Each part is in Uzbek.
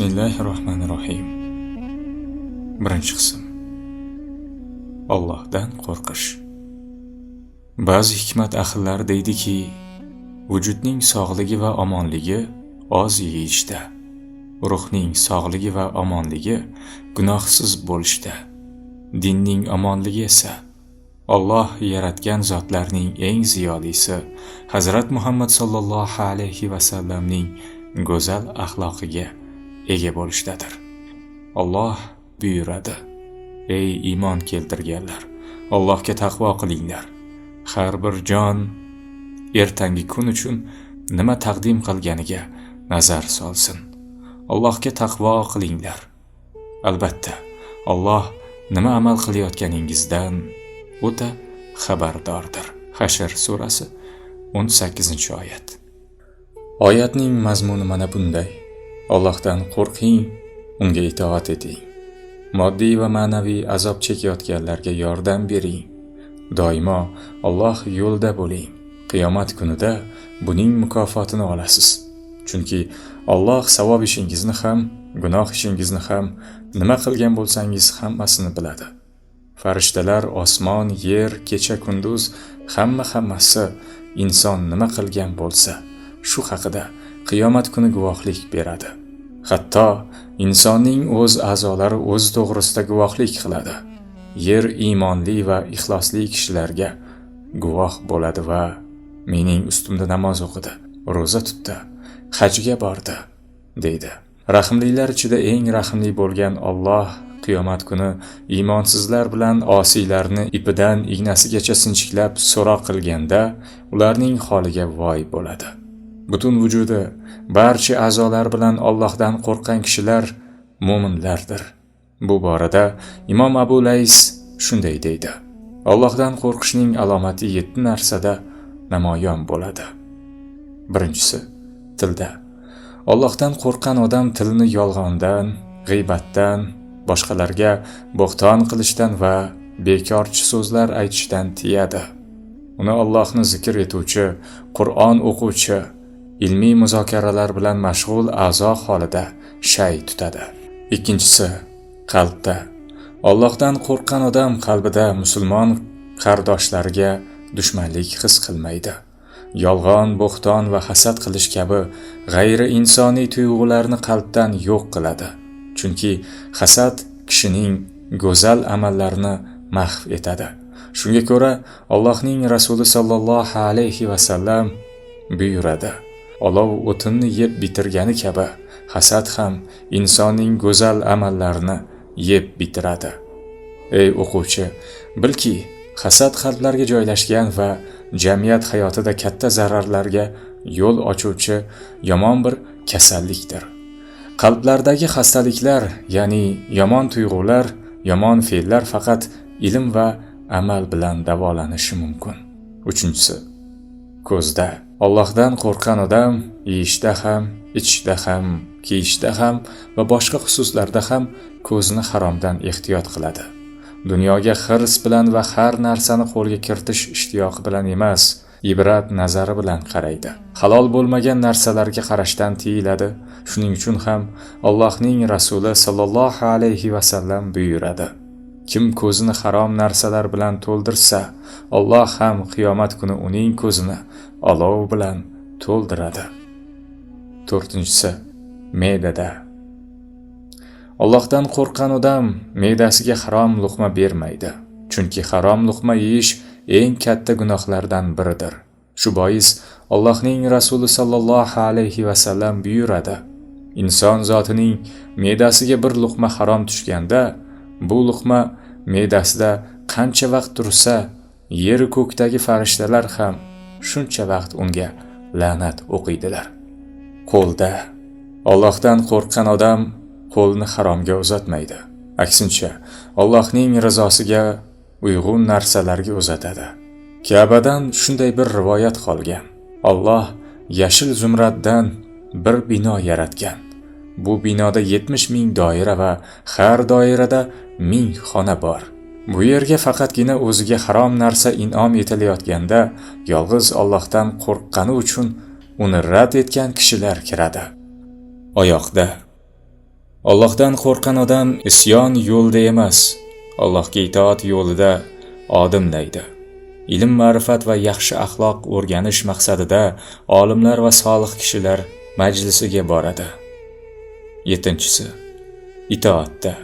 Bismillahirrohmanirrohim. Birinchi qism. Allohdan qo'rqish. Ba'zi hikmat ahllari deydiki, vujudning sog'ligi va omonligi oz yeyishda, ruhning sog'ligi va omonligi gunohsiz bo'lishda, dinning omonligi esa Alloh yaratgan zotlarning eng ziyolisi Hazrat Muhammad sallallohu alayhi va sallamning go'zal axloqiga ega bo'lishdadir. Alloh buyuradi: ey iymon keltirganlar, Allohga taqvo qilinglar. Har bir jon ertangi kun uchun nima taqdim qilganiga nazar solsin. Allohga taqvo qilinglar. Albatta, Alloh nima amal qilayotganingizdan o'ta xabardordir. Hashr surasi 18-oyat. Oyatning mazmuni mana bunday: Allohdan qo'rqing, unga itoat eting. Moddiy va ma'naviy azob chekayotganlarga yordam bering. Doimo Alloh yo'lida bo'ling. Qiyomat kunida buning mukofotini olasiz. Chunki Alloh savob ishingizni ham, gunoh ishingizni ham, nima qilgan bo'lsangiz hammasini biladi. Farishtalar, osmon, yer, kecha kunduz hammasi inson nima qilgan bo'lsa, shu haqida qiyomat kuni guvohlik beradi. Hatto insonning o'z a'zolari o'z to'g'risida guvohlik qiladi. Yer iymonli va ixlosli kishilarga guvoh bo'ladi va mening ustimda namoz o'qidi, roza tutdi, hajga bordi, deydi. Rahmlilar ichida eng rahmli bo'lgan Alloh qiyomat kuni iymonsizlar bilan osiylarni ipidan ignasigacha sinchiklab so'roq qilganda ularning holiga voy bo'ladi. Butun vujudi, barcha a'zolar bilan Allohdan qo'rqqan kishilar mo'minlardir. Bu borada Imom Abu Lays shunday deydi: Allohdan qo'rqishning alomati 7 narsada namoyon bo'ladi. Birinchisi, tilda. Allohdan qo'rqqan odam tilni yolg'ondan, g'iybatdan, boshqalarga bo'xton qilishdan va bekorchi so'zlar aytishdan tiyadi. Uni Allohni zikr etuvchi, Qur'on o'quvchi, ilmiy muzokaralar bilan mashg'ul a'zo holida shay tutadi. Ikkinchisi, qalbda. Allohdan qo'rqqan odam qalbida musulmon qardoshlariga dushmanlik his qilmaydi. Yolg'on, bo'xton va hasad qilish kabi g'ayri insoniy tuyg'ularni qalbdan yo'q qiladi. Chunki hasad kishining go'zal amallarini mahv etadi. Shunga ko'ra Allohning Rasuli sallallohu alayhi va sallam buyuradi: olov o'tinni yeb bitirgani kabi hasad ham insonning go'zal amallarini yeb bitiradi. Ey o'quvchi, bilki, hasad qalblarga joylashgan va jamiyat hayotida katta zararlarga yo'l ochuvchi yomon bir kasallikdir. Qalblardagi xastaliklar, ya'ni yomon tuyg'ular, yomon fe'llar faqat ilm va amal bilan davolanishi mumkin. Uchinchisi, ko'zda. Allohdan qo'rqqan odam yeyishda ham, ichishda ham, kiyishda ham va boshqa xususlarda ham ko'zni haromdan ehtiyot qiladi. Dunyoga hirs bilan va har narsani qo'lga kiritish ishtiyoqi bilan emas, ibrat nazari bilan qaraydi. Halol bo'lmagan narsalarga qarashdan tiyiladi. Shuning uchun ham Allohning Rasuli sallallohu alayhi va sallam buyuradi: kim ko'zini harom narsalar bilan to'ldirsa, Alloh ham qiyomat kuni uning ko'zini olov bilan to'ldiradi. To'rtinchisi, me'dada. Allohdan qo'rqqan odam me'dasiga harom luqma bermaydi. Chunki harom luqma yeyish eng katta gunohlardan biridir. Shu bois Allohning Rasuli sallallohu alayhi va sallam buyuradi: inson zotining me'dasiga bir luqma harom tushganda, bu luqma me'dasida qancha vaqt tursa, yer ko'kdagi farishtalar ham shuncha vaqt unga la'nat o'qiydilar. Qo'lda. Allohdan qo'rqqan odam qo'lni haromga uzatmaydi. Aksincha, Allohning rizosiga uyg'un narsalarga uzatadi. Ka'badan shunday bir rivoyat qolgan: Alloh yashil zumraddan bir bino yaratgan. Bu binoda 70 ming doira va har doirada 1000 xona bor. Bu yerga faqatgina o'ziga harom narsa in'om etilayotganda yolg'iz Allohdan qo'rqqani uchun uni rad etgan kishilar kiradi. Oyoqda. Allohdan qo'rqqan odam isyon yo'lida emas, Allohga itoat yo'lida odimlaydi. Ilm, ma'rifat va yaxshi axloq o'rganish maqsadida olimlar va solih kishilar majlisiga boradi. 7-si, itoatda.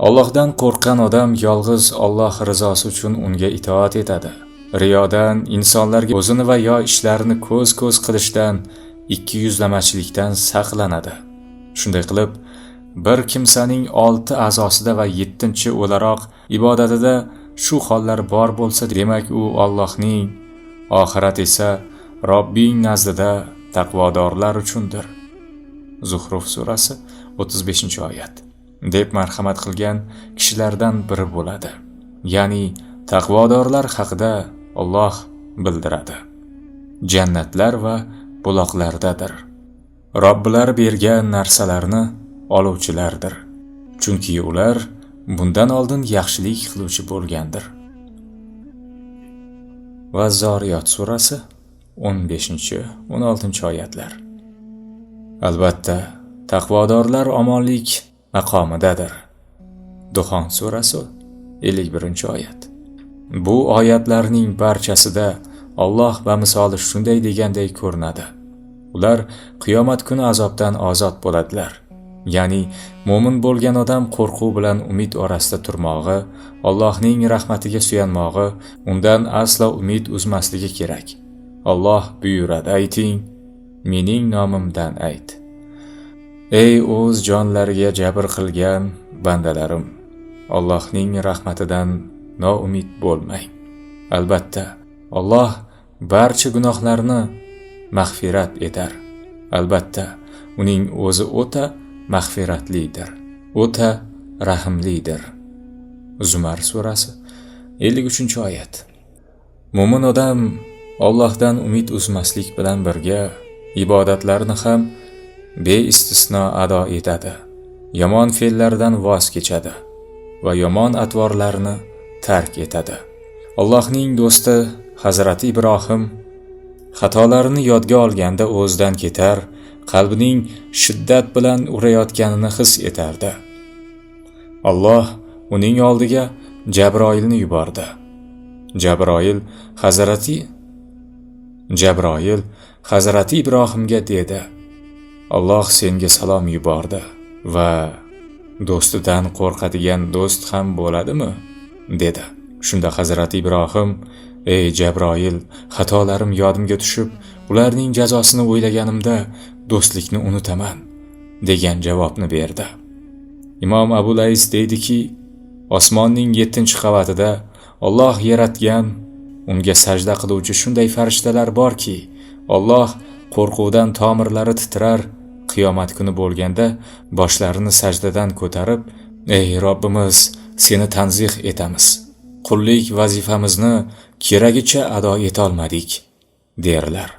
Allohdan qo'rqqan odam yolg'iz Alloh rizosi uchun unga itoat etadi. Riyodan, insonlarga o'zini va yo ishlarini ko'z-ko'z qilishdan, ikkiyuzlamachilikdan saqlanadi. Shunday qilib, bir kimsaning 6 a'zosida va 7-chi o'laroq ibodatida shu hollar bor bo'lsa, demak u Allohning, oxirat esa Robbing nazdida taqvodorlar uchundir. Zuhruf surasi 35-oyat. deb marhamat qilgan kishilardan biri bo'ladi. Ya'ni taqvodorlar haqida Alloh bildiradi. Jannatlar va buloqlardadir. Robbilar bergan narsalarni oluvchilardir. Chunki ular bundan oldin yaxshilik qiluvchi bo'lgandir. Va Zoriyot surasi 15-16-oyatlar. Albatta, taqvodorlar omonlik maqomidadir. Duxon surasi 51-oyat. Bu oyatlarning barchasida Alloh va misoli shunday deganday ko'rinadi. Ular qiyomat kuni azobdan ozod bo'ladilar. Ya'ni mo'min bo'lgan odam qo'rquv bilan umid orasida turmog'i, Allohning rahmatiga suyanmog'i, undan aslo umid uzmasligi kerak. Alloh buyuradi, ayting, mening nomimdan ayt. Ey o'z jonlariga jabr qilgan bandalarim, Allohning rahmatidan noumid bo'lmang. Albatta, Alloh barcha gunohlarni mag'firat etar. Albatta, uning o'zi o'ta mag'firatlidir, o'ta rahimlidir. Zumar surasi 53-oyat. Mo'min odam Allohdan umid uzmaslik bilan birga ibodatlarni ham beistisno ado etadi. Yomon fe'llardan voz kechadi va yomon atvorlarni tark etadi. Allohning do'sti Hazrati Ibrohim xatolarini yodga olganda o'zidan ketar, qalbining shiddat bilan urayotganini his etardi. Alloh uning oldiga Jabroilni yubordi. Jabroil Hazrati Ibrohimga dedi: Alloh senga salom yubordi va do'stidan qo'rqadigan do'st ham bo'ladimi? dedi. Shunda Hazrati Ibrohim: Ey Jabroil, xatolarim yodimga tushib, ularning jazosini o'ylaganimda do'stlikni unutaman, degan javobni berdi. Imom Abu Lays deydiki, osmonning 7-qavatida Alloh yaratgan, unga sajda qiluvchi shunday farishtalar borki, Alloh qo'rquvdan tomirlari titrar, qiyomat kuni bo'lganda boshlarini sajdadan ko'tarib, ey Robbimiz, seni tanzih etamiz. Qullik vazifamizni keragicha ado etolmadik, derlar.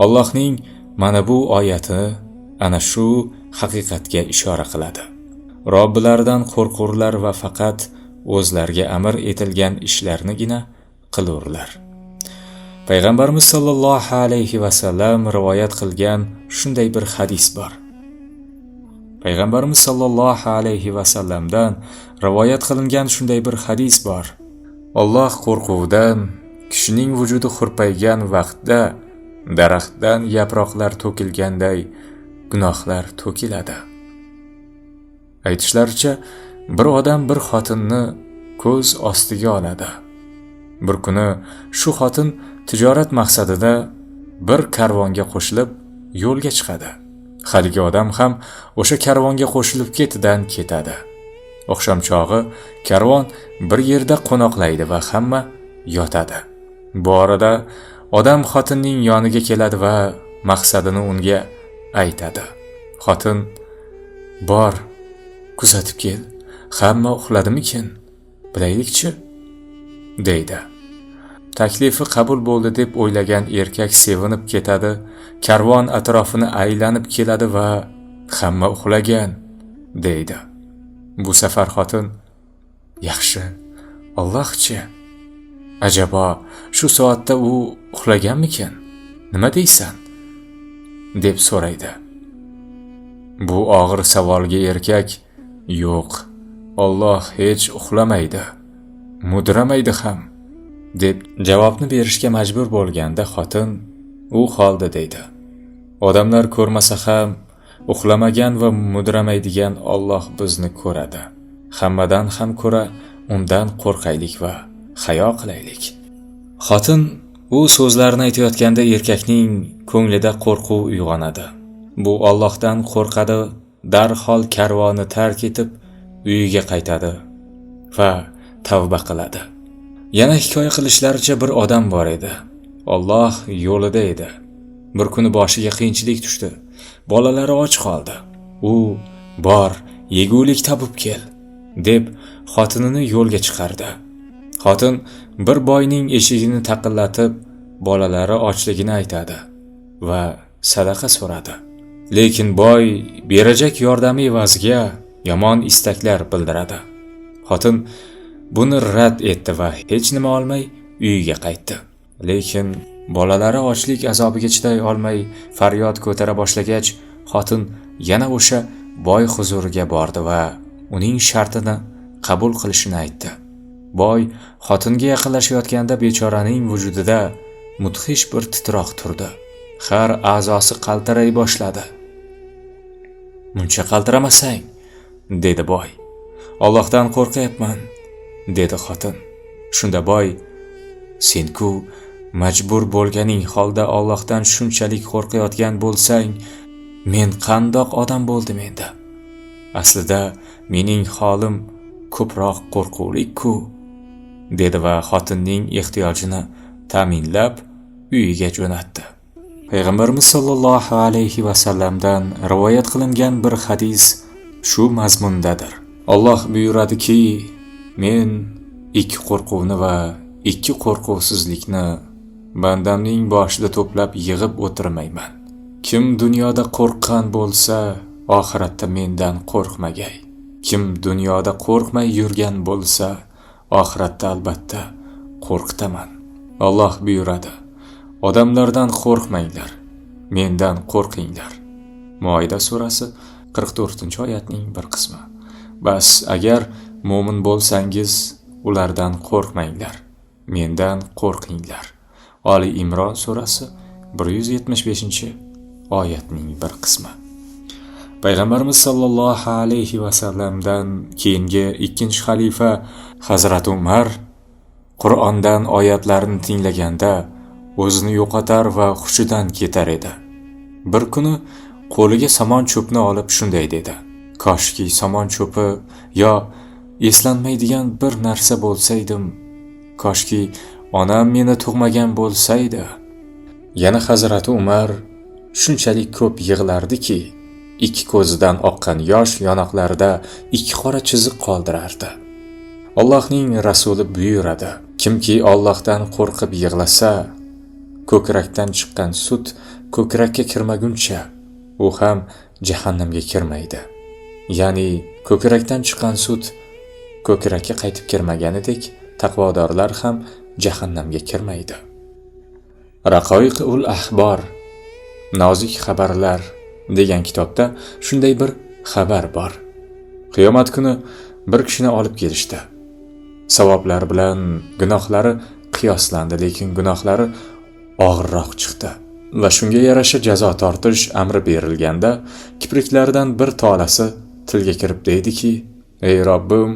Allohning mana bu oyati ana shu haqiqatga ishora qiladi. Robbilaridan qo'rqurlar va faqat o'zlariga amr etilgan ishlarnigina qilurlar. Payg'ambarimiz sollallohu alayhi va sallam rivoyat qilgan shunday bir hadis bor. Payg'ambarimiz sollallohu alayhi va sallamdan rivoyat qilingan shunday bir hadis bor. Alloh qo'rquvidan kishining vujudi hurpaygan vaqtda daraxtdan yaproqlar to'kilganday gunohlar to'kiladi. Aytishlaricha, bir odam bir xotinni ko'z ostiga oladi. Bir kuni shu xotin tijorat maqsadida bir karvonga qo'shilib yo'lga chiqadi. Haligi odam ham o'sha karvonga qo'shilib ketidan ketadi. Oqshom chog'i karvon bir yerda qo'noqlaydi va hamma yotadi. Bu orada odam xotinning yoniga keladi va maqsadini unga aytadi. Xotin: "Bor, kuzatib kel. Hamma uxladimikin? Bilaylikchi?" deydi. Taklifi qabul bo'ldi deb o'ylagan erkak sevinib ketadi. Karvon atrofini aylanib keladi va hamma uxlagan, deydi. Bu safar xotin: "Yaxshi, Allohchi. Ajabo, shu soatda u uxlaganmikin? Nima deysan?" deb so'raydi. Bu og'ir savolga erkak: Yo'q, Alloh hech uxlamaydi, mudramaydi ham, deb javobni berishga majbur bo'lganda xotin u holda deydi. Odamlar ko'rmasa ham uxlamagan va mudramaydigan Alloh bizni ko'radi. Hammadan ham ko'ra undan qo'rqaylik va hayo qilaylik. Xotin u so'zlarni aytayotganda erkakning ko'nglida qo'rquv uyg'onadi. Bu Allohdan qo'rqadi, darhol karvonni tark etib uyiga qaytadi va tavba qiladi. Yana hikoya qilishlaricha bir odam bor edi. Alloh yo'lida edi. Bir kuni boshiga qiyinchilik tushdi. Bolalari och qoldi. U bor, yegulik topib kel, deb xotinini yo'lga chiqardi. Xotin bir boyning eshigini taqillatib, bolalari ochligini aytadi va sadaqa so'radi. Lekin boy berajak yordami evaziga yomon istaklar bildiradi. Xotin buni rad etdi va hech nima olmay uyiga qaytdi. Lekin bolalari ochlik azobiga chiday olmay faryod ko'tara boshlagach, xotin yana o'sha boy huzuriga bordi va uning shartini qabul qilishini aytdi. Boy xotinga yaqinlashayotganda bechoraning vujudida mudhish bir titroq turdi. Har a'zosi qaltiray boshladi. "Muncha qaltiramasang", dedi boy. "Allohdan qo'rqyapman", dedi xotin. Shunda boy: "Sen-ku majbur bo'lganing holda Allohdan shunchalik qo'rqayotgan bo'lsang, men qandoq odam bo'ldim endi? Aslida mening holim ko'proq qo'rquvlik-ku", dedi va xotinning ehtiyojini ta'minlab uyiga jo'natdi. Payg'ambarimiz sollallohu alayhi va sallamdan rivoyat qilingan bir hadis shu mazmundadir. Alloh buyuradiki, men ikki qo'rquvni va ikki qo'rquvsizlikni bandamning boshida to'plab yig'ib o'tirmayman. Kim dunyoda qo'rqqan bo'lsa, oxiratda mendan qo'rqmagay. Kim dunyoda qo'rqmay yurgan bo'lsa, oxiratda albatta qo'rqitaman. Alloh buyuradi: odamlardan qo'rqmanglar, mendan qo'rqinglar. Moida surasi 44-oyatning bir qismi. Bas agar mo'min bo'lsangiz, ulardan qo'rqmanglar, mendan qo'rqinglar. Ali Imron surasi 175-oyatning bir qismi. Payg'ambarimiz sollallohu alayhi va sallamdan keyingi ikkinchi xalifa Hazrat Umar Qur'ondan oyatlarni tinglaganda o'zini yo'qotar va hushidan ketar edi. Bir kuni qo'liga somon cho'pni olib shunday dedi: "Koshki somon cho'pi yo eslanmaydigan bir narsa bo'lsaydim, koshki onam meni tug'magan bo'lsaydi." Yana Hazrat Umar shunchalik ko'p yig'lardiki, ikki ko'zidan oqqan yosh yonoqlarida ikki qora chiziq qoldirardi. Allohning rasuli buyuradi: kimki Allohdan qo'rqib yig'lasa, ko'krakdan chiqqan sut ko'krakka kirmaguncha u ham jahannamga kirmaydi. Ya'ni ko'krakdan chiqqan sut ko'krakka qaytib kirmaganidek, taqvodorlar ham jahannamga kirmaydi. Raqoiqul Ahbor, nozik xabarlar degan kitobda shunday bir xabar bor. Qiyomat kuni bir kishini olib kelishdi. Savoblar bilan gunohlari qiyoslandi, lekin gunohlari og'irroq chiqdi va shunga yarasha jazo tortish amri berilganda, kipriklaridan bir tolasi tilga kirib deydiki: "Ey Robbim,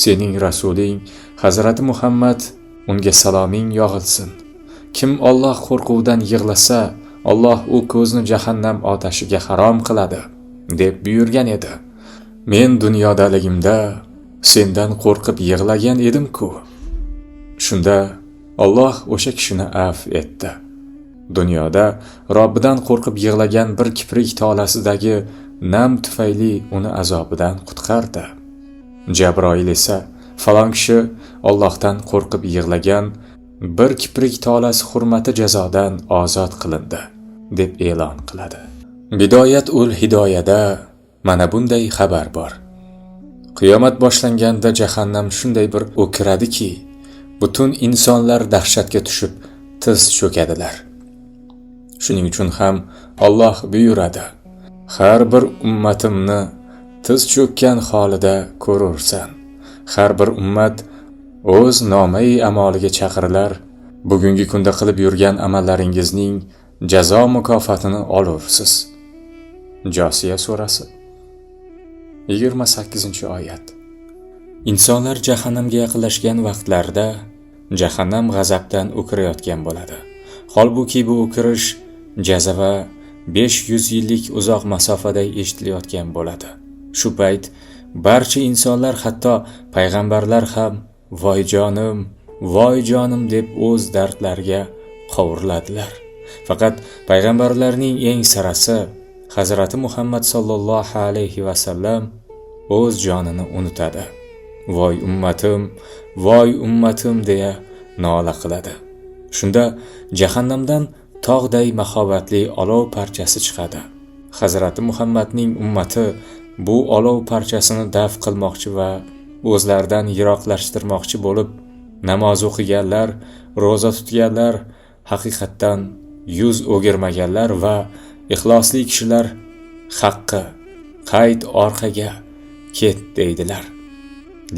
sening rasuling Hazrati Muhammad, unga saloming yog'ilsin. Kim Alloh qo'rquvidan yig'lasa, Alloh u ko'zni jahannam otashiga harom qiladi", deb buyurgan edi. Men dunyodaligimda sendan qo'rqib yig'lagan edim-ku. Shunda Alloh o'sha kishini afv etdi. Dunyoda Robbidan qo'rqib yig'lagan bir kiprik tolasidagi nam tufayli uni azobidan qutqardi. Jabroil esa falon kishi Allohdan qo'rqib yig'lagan bir kiprik tolasi hurmati jazodan ozod qilindi, deb e'lon qiladi. Bidoyat-ul Hidoyada mana bunday xabar bor. Qiyomat boshlanganda jahannam shunday bir o'kiradiki, butun insonlar dahshatga tushib tiz cho'kadilar. Shuning uchun ham Alloh buyuradi: har bir ummatimni tiz cho'kkan holida ko'rursan. Har bir ummat o'z nomai amaliga chaqirilar. Bugungi kunda qilib yurgan amallaringizning jazo mukofotini olursiz. Josiya surasi 28-oyat. Insonlar jahannamga yaqinlashgan vaqtlarda jahannam g'azabdan o'kirayotgan bo'ladi. Holbuki bu o'kirish jazava 500 yillik uzoq masofada eshitilayotgan bo'ladi. Shu payt barcha insonlar, hatto payg'ambarlar ham voy jonim deb o'z dardlariga qovuriladilar. Faqat payg'ambarlarning eng sarasi Hazrati Muhammad sallallohu alayhi va sallam o'z jonini unutadi. Voy ummatim deya nola qiladi. Shunda jahannamdan tog'day mahobatli olov parchasi chiqadi. Hazrati Muhammadning ummati bu olov parchasini daf qilmoqchi va o'zlaridan yiroqlashtirmoqchi bo'lib, namoz o'qiganlar, roza tutganlar, haqiqatdan yuz o'girmaganlar va ixlosli kishilar haqqi qayt orqaga ket deydilar.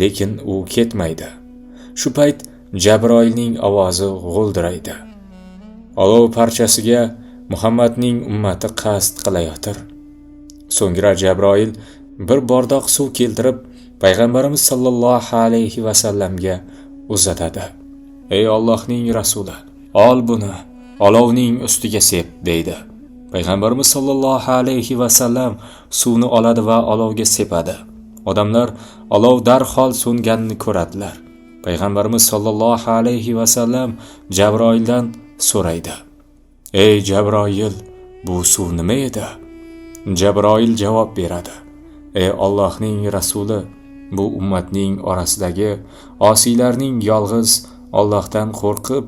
Lekin u ketmaydi. Shu payt Jabroilning ovozi g'o'ldiraydi. Olov parchasiga Muhammadning ummati qasd qilayotir. So'ngra Jabroil bir bardoq suv keltirib payg'ambarimiz sallallohu alayhi va sallamga uzatadi. Ey Allohning rasuli, ol buni, olovning ustiga sep deydi. Payg'ambarimiz sallallohu alayhi va sallam suvni oladi va olovga sepadi. Odamlar olov darhol so'nganini ko'radilar. Payg'ambarimiz sallallohu alayhi va sallam Jabroildan so'raydi. Ey Jabroil, bu suv nima edi? Jabroil javob beradi. Ey Allohning rasuli, bu ummatning orasidagi osiylarning yolg'iz Allohdan qo'rqib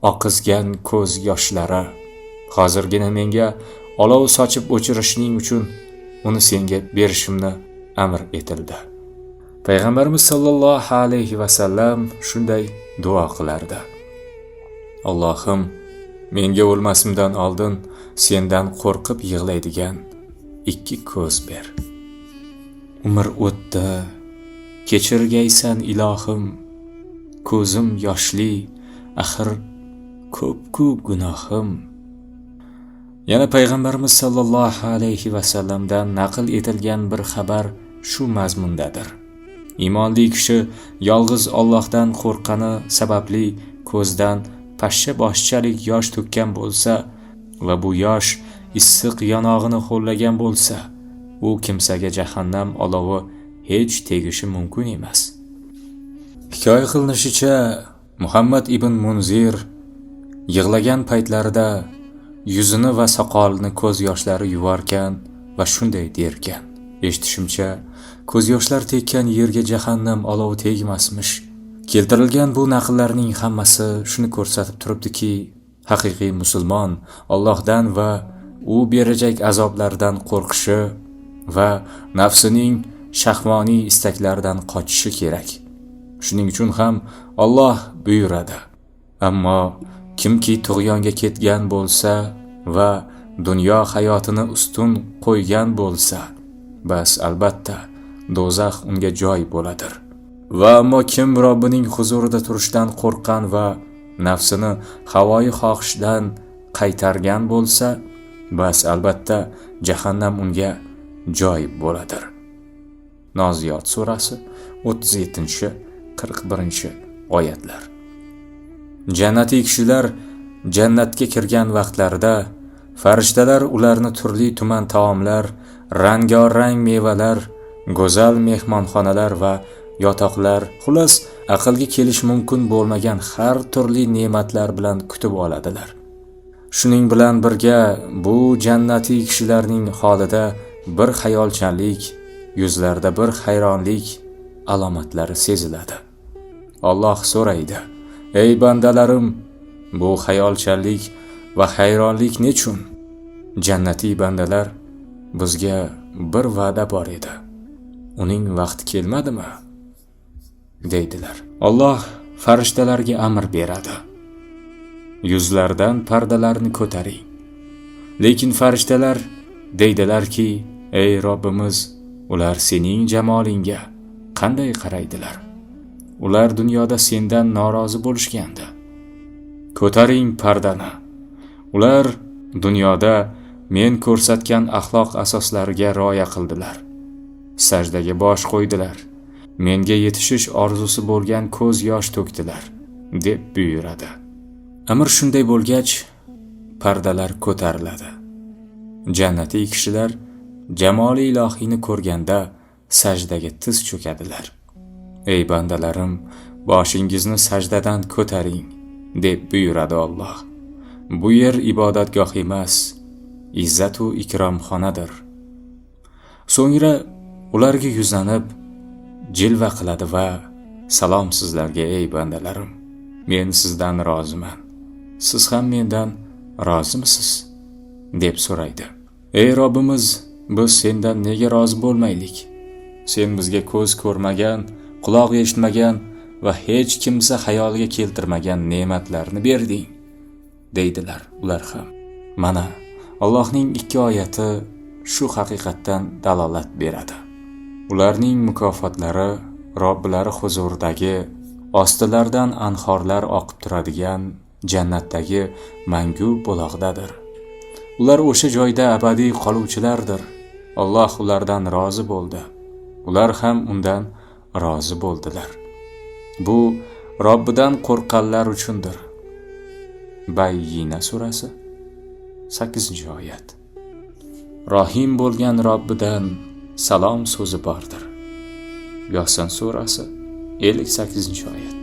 oqizgan ko'z yoshlari. Hozirgina menga olov sochib o'chirishning uchun uni senga berishimni amr etildi. Payg'ambarimiz sallallohu alayhi va sallam shunday duo qilardi. Allohim, menga o'lmasimdan oldin sendan qo'rqib yig'laydigan 2 ko'z ber. Umr o'tdi, kechirgaysan ilohim, ko'zim yoshli, axir ko'p gunohim. Yana payg'ambarimiz sallallohu alayhi va sallamdan naql etilgan bir xabar shu mazmundadir. Iymonli kishi yolg'iz Allohdan qo'rqqani sababli ko'zdan pashsha boshchalik yosh to'kkan bo'lsa va bu yosh issiq yonog'ini ho'llagan bo'lsa, u kimsaga jahannam olovi hech tegishi mumkin emas. Hikoya qilinishicha, Muhammad ibn Munzir yig'lagan paytlarida yuzini va soqolini ko'z yoshlari yuvarkan va shunday derkan. Eshitishimcha, ko'z yoshlar tekkan yerga jahannam olovi tegmasmish. Keltirilgan bu naqllarning hammasi shuni ko'rsatib turibdiki, haqiqiy musulmon Allohdan va u berajak azoblardan qo'rqishi va nafsining shahvoniy istaklaridan qochishi kerak. Shuning uchun ham Alloh buyuradi. Ammo kimki tug'yonga ketgan bo'lsa va dunyo hayotini ustun qo'ygan bo'lsa, bas albatta do'zax unga joy bo'ladir. Va ammo kim Robbining huzurida turishdan qo'rqqan va nafsini havoyi xohishdan qaytargan bo'lsa, bas albatta jahannam unga joy bo'ladir. Noziyot surasi 37-41-oyatlar. Jannatiy kishilar jannatga kirgan vaqtlarida farishtalar ularni turli tuman taomlar, rang-rang mevalar, go'zal mehmonxonalar va yotoqlar, xullas aqlga kelish mumkin bo'lmagan har turli ne'matlar bilan kutib oladilar. Shuning bilan birga bu jannatiy kishilarning holida bir xayolchanlik, yuzlarida bir hayronlik alomatlari seziladi. Alloh so'raydi: Ey bandalarim, bu xayolchanlik va hayronlik nechun? Jannatiy bandalar: bizga bir va'da bor edi. Uning vaqti kelmadimi? deydilar. Alloh farishtalarga amr beradi: yuzlardan pardalarni ko'taring. Lekin farishtalar deydilarki: ey Robbimiz, ular sening jamolingga qanday qaraydilar? Ular dunyoda sendan norozi bo'lishgandi. Ko'taring pardani. Ular dunyoda men ko'rsatgan axloq asoslariga rioya qildilar. Sajdaga bosh qo'ydilar. Menga yetishish orzusi bo'lgan ko'z yosh to'kdilar, deb buyuradi. Amr shunday bo'lgach, pardalar ko'tariladi. Jannatiy kishilar jamoli ilohiyni ko'rganda sajdaga tiz cho'kadilar. Ey bandalarim, boshingizni sajdadan ko'taring, deb buyuradi Alloh. Bu yer ibodatgoh emas, izzat va ikromxonadir. So'ngra ularga yuzlanib jilva qiladi va salom sizlarga ey bandalarim, men sizdan roziman. Siz ham mendan rozimisiz? deb so'raydi. Ey Robbimiz, biz sendan nega rozi bo'lmaylik? Sen bizga ko'z ko'rmagan, quloq eshitmagan va hech kimsa xayoliga keltirmagan ne'matlarni berding, deydilar ular ham. Mana Allohning ikki oyati shu haqiqatdan dalolat beradi. Ularning mukofotlari Robbilari huzuridagi ostilaridan anhorlar oqib turadigan jannatdagi mangu buloqdadir. Ular o'sha joyda abadiy qoluvchilardir. Alloh ulardan rozi bo'ldi. Ular ham undan rozi bo'ldilar. Bu Robbidan qo'rqqanlar uchundir. Bayyina surasi 8-oyat. Rohim bo'lgan Robbidan salom so'zi bordir. Yosin surasi 58-oyat.